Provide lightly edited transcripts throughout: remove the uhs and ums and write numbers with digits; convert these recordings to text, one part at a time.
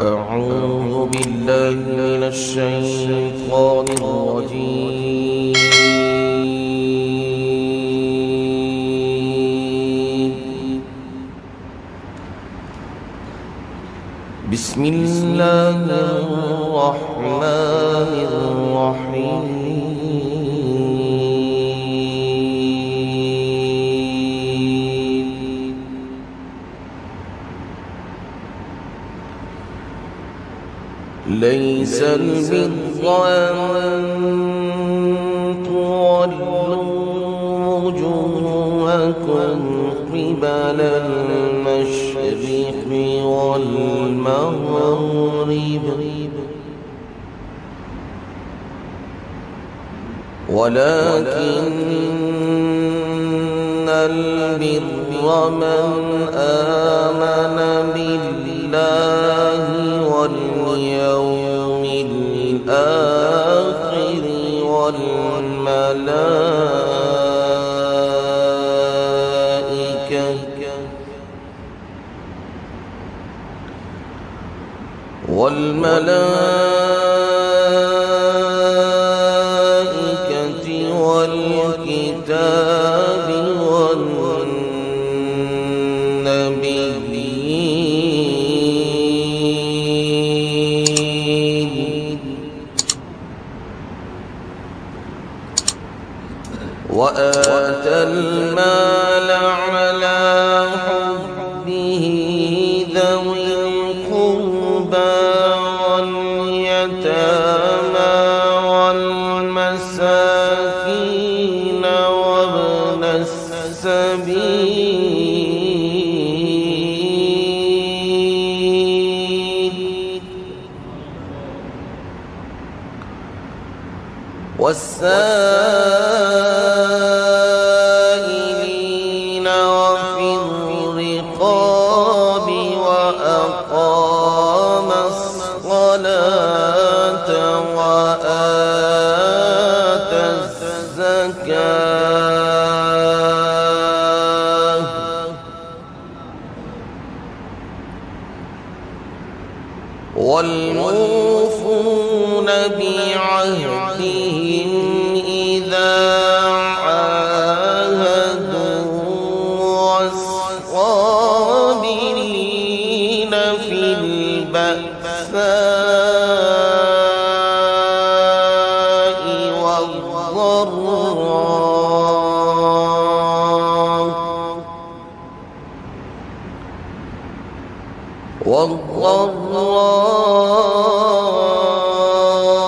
أعوذ بالله من الشيطان الرجيم. بسم الله الرحمن الرحيم. ليس البر أن تولوا وجوهكم قبل المشرق والمغرب ولكن البر من آمن بالله واليوم الآخر والملائكة والكتاب والنبيين وآتى المال على حبه ذوي القربى واليتامى والمساكين وابن السبيل والسائلين وفي الرقاب وأقام الصلاة وآتى الزكاة والموفون بعهدهم إذا عاهدوا والصابرين في البأساء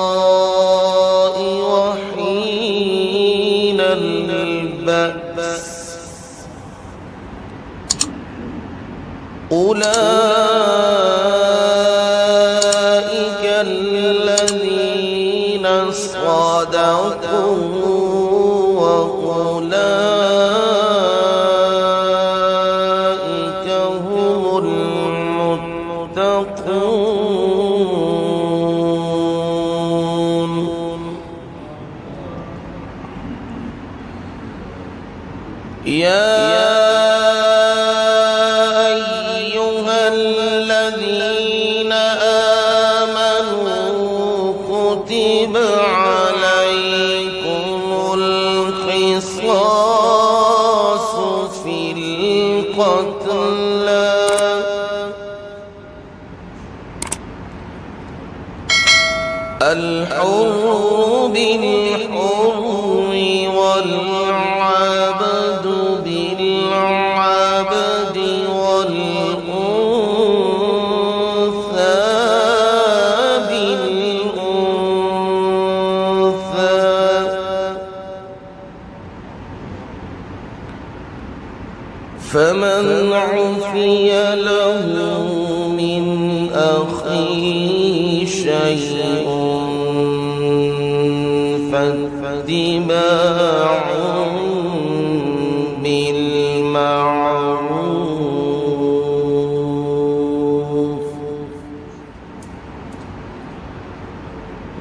والضراء وحين البأس أولئك الذين صدقوا وأولئك هم المتقون. يا أيها الذين آمنوا كتب عليكم القصاص في القتلى الحر بالحر والعبد بالعبد والأنثى بالأنثى فمن عفي له من أخيه شيء فاتباع بالمعروف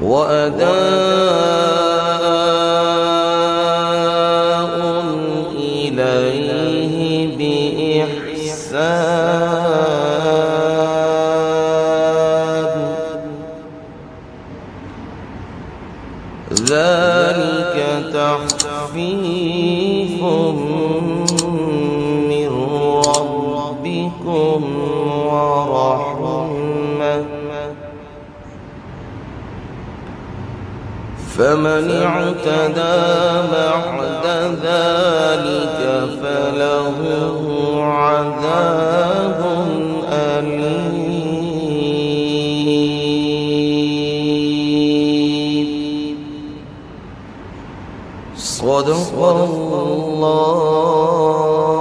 وأداء إليه بإحسان ذلك تخفيف من ربكم ورحمة فمن اعتدى بعد ذلك فله عذاب أليم. صدق الله